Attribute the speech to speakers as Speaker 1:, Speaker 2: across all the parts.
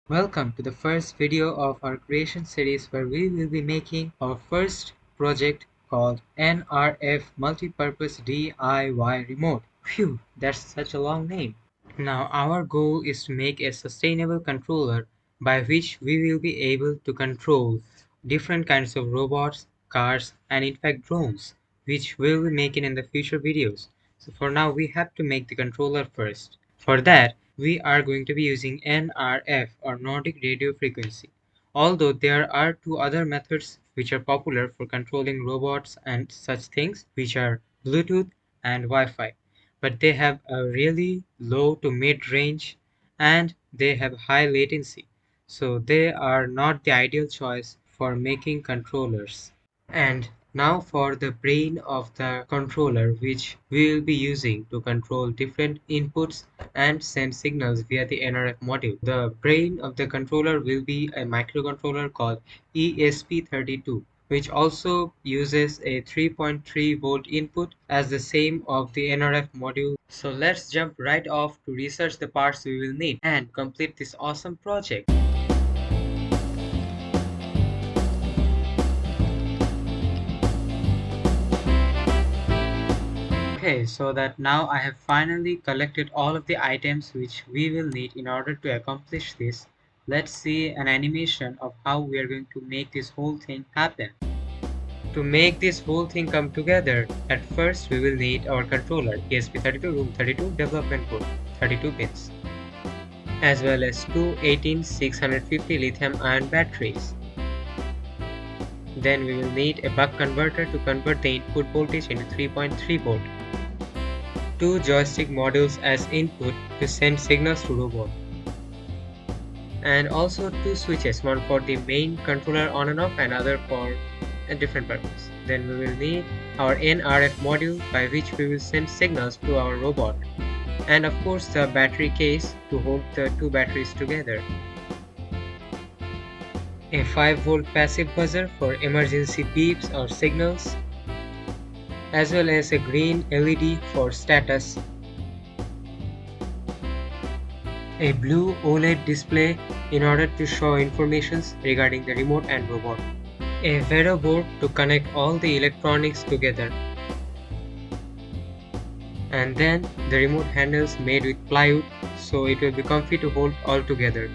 Speaker 1: Welcome to the first video of our creation series where we will be making our first project called NRF Multipurpose DIY Remote. Phew, that's such a long name. Now our goal is to make a sustainable controller by which we will be able to control different kinds of robots, cars, and in fact drones, which we will be making in the future videos. So for now we have to make the controller first. For that, we are going to be using NRF or Nordic Radio Frequency. Although there are two other methods which are popular for controlling robots and such things, which are Bluetooth and Wi-Fi, but they have a really low to mid range and they have high latency, so they are not the ideal choice for making controllers. And now for the brain of the controller, which we will be using to control different inputs and send signals via the NRF module. The brain of the controller will be a microcontroller called ESP32, which also uses a 3.3 volt input as the same of the NRF module. So let's jump right off to research the parts we will need and complete this awesome project. Okay, so that now I have finally collected all of the items which we will need in order to accomplish this. Let's see an animation of how we are going to make this whole thing happen. To make this whole thing come together, at first we will need our controller ESP32 Room 32 development board, 32 pins, as well as two 18650 lithium ion batteries. Then we will need a buck converter to convert the input voltage into 3.3 volt. Two joystick modules as input to send signals to robot. And also two switches, one for the main controller on and off and other for a different purpose. Then we will need our NRF module by which we will send signals to our robot. And of course the battery case to hold the two batteries together. A 5 volt passive buzzer for emergency beeps or signals, as well as a green LED for status, a blue OLED display in order to show informations regarding the remote and robot, a Vero board to connect all the electronics together, and then the remote handles made with plywood so it will be comfy to hold all together.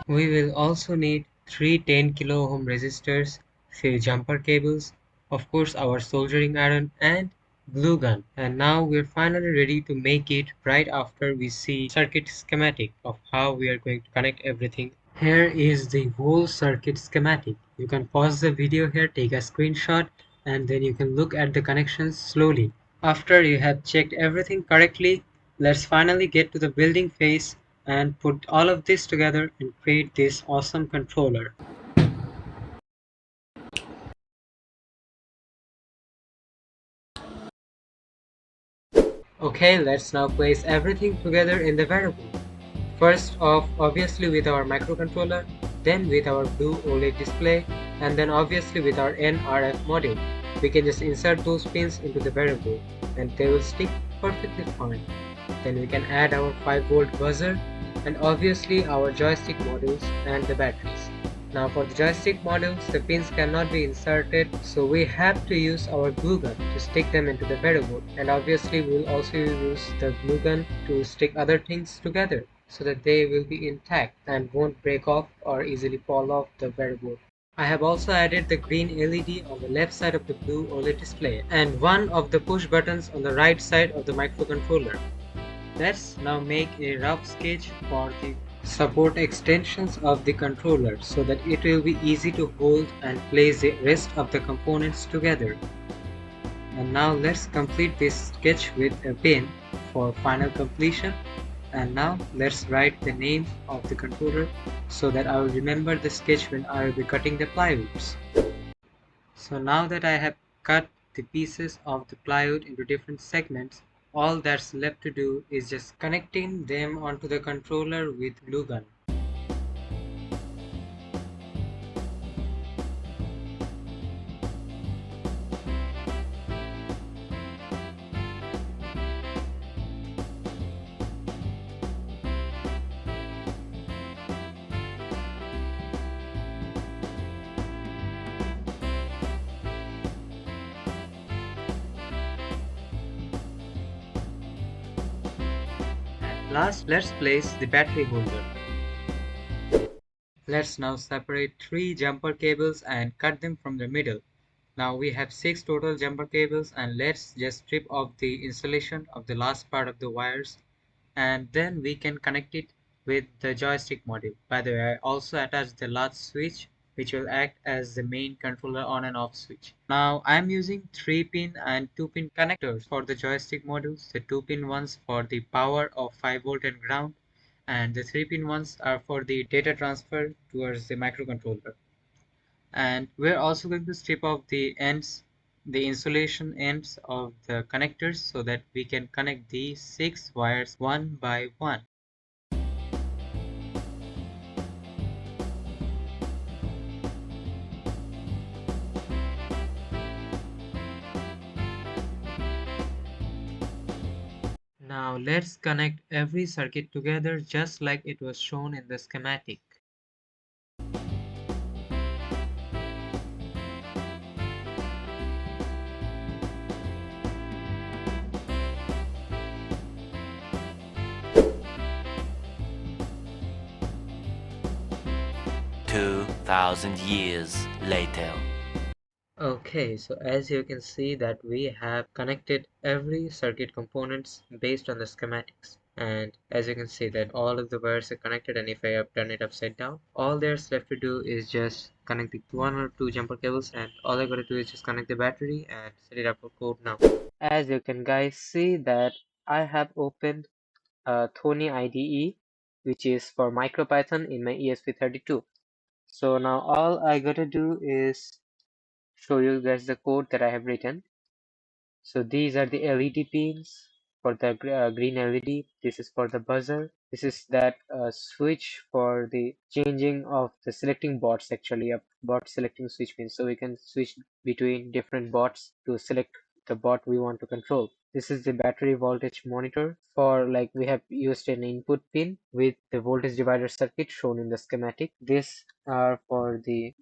Speaker 1: We will also need three 10 kilo ohm resistors, few jumper cables, of course our soldering iron and glue gun. And now we're finally ready to make it right after we see circuit schematic of how we are going to connect everything. Here is the whole circuit schematic. You can pause the video here, take a screenshot, and then you can look at the connections slowly. After you have checked everything correctly, let's finally get to the building phase and put all of this together and create this awesome controller. Okay, let's now place everything together in the variable. First off, obviously with our microcontroller, then with our blue OLED display, and then obviously with our NRF module. We can just insert those pins into the variable and they will stick perfectly fine. Then we can add our 5 volt buzzer and obviously our joystick modules and the batteries. Now for the joystick modules, the pins cannot be inserted, so we have to use our glue gun to stick them into the variable, and obviously we will also use the glue gun to stick other things together so that they will be intact and won't break off or easily fall off the variable. I have also added the green LED on the left side of the blue OLED display and one of the push buttons on the right side of the microcontroller. Let's now make a rough sketch for the support extensions of the controller so that it will be easy to hold and place the rest of the components together. And now let's complete this sketch with a pin for final completion. And now let's write the name of the controller so that I will remember the sketch when I will be cutting the plywoods. So now that I have cut the pieces of the plywood into different segments, all that's left to do is just connecting them onto the controller with glue gun. Last, let's place the battery holder. Let's now separate 3 jumper cables and cut them from the middle. Now we have 6 total jumper cables, and let's just strip off the insulation of the last part of the wires, and then we can connect it with the joystick module. By the way, I also attached the latch switch which will act as the main controller on and off switch. Now I'm using 3 pin and 2 pin connectors for the joystick modules. The 2 pin ones for the power of 5 volt and ground, and the 3 pin ones are for the data transfer towards the microcontroller. And we're also going to strip off the ends, the insulation ends of the connectors, so that we can connect these 6 wires one by one. Now let's connect every circuit together just like it was shown in the schematic.
Speaker 2: 2,000 years later.
Speaker 1: Okay, so as you can see that we have connected every circuit components based on the schematics. And as you can see that all of the wires are connected, and if I have done it upside down, all there's left to do is just connect the 1 or 2 jumper cables, and all I gotta do is just connect the battery and set it up for code now. As you can guys see that I have opened Thony IDE, which is for MicroPython in my ESP32. So now all I gotta do is show you guys the code that I have written. So these are the LED pins for the green LED. This is for the buzzer. This is that switch for the changing of the selecting bots, actually a bot selecting switch pin. So we can switch between different bots to select the bot we want to control. This is the battery voltage monitor. For like we have used an input pin with the voltage divider circuit shown in the schematic. These are for the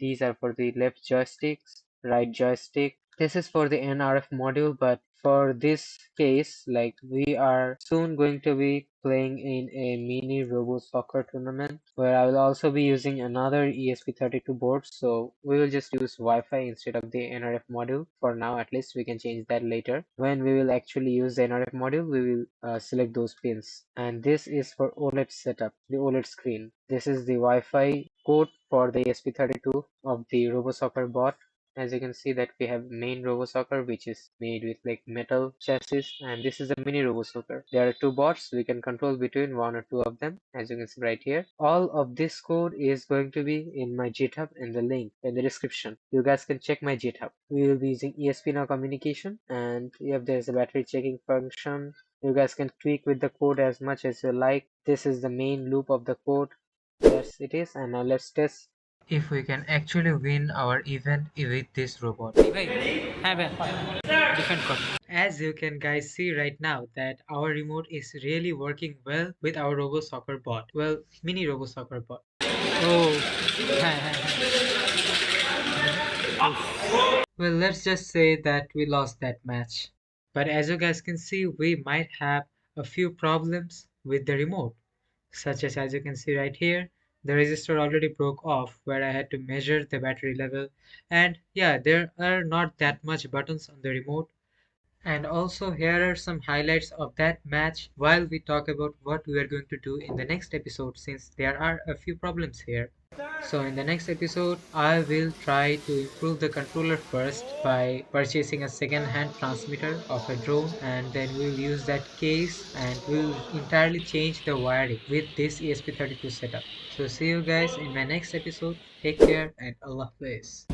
Speaker 1: left joysticks, right joystick. This is for the NRF module, but for this case, like we are soon going to be playing in a mini Robo Soccer tournament where I will also be using another ESP32 board, so we will just use Wi-Fi instead of the NRF module for now. At least we can change that later. When we will actually use the NRF module, we will select those pins. And this is for OLED setup, the OLED screen. This is the Wi-Fi code for the ESP32 of the Robo Soccer bot. As you can see that we have main RoboSoccer, which is made with like metal chassis, and this is a mini RoboSoccer. There are 2 bots, we can control between 1 or 2 of them, as you can see right here. All of this code is going to be in my GitHub in the link in the description. You guys can check my GitHub. We will be using espnow communication, and if there's a battery checking function, you guys can tweak with the code as much as you like. This is the main loop of the code. Yes, it is, and now let's test if we can actually win our event with this robot. As you can guys see right now that our remote is really working well with our Robo Soccer bot. Well, mini Robo Soccer bot. Oh. Well, let's just say that we lost that match. But as you guys can see, we might have a few problems with the remote, such as you can see right here, the resistor already broke off where I had to measure the battery level. And yeah, there are not that much buttons on the remote. And also here are some highlights of that match while we talk about what we are going to do in the next episode, since there are a few problems here. So in the next episode, I will try to improve the controller first by purchasing a second-hand transmitter of a drone, and then we'll use that case and we'll entirely change the wiring with this ESP32 setup. So see you guys in my next episode. Take care and Allah Hafiz.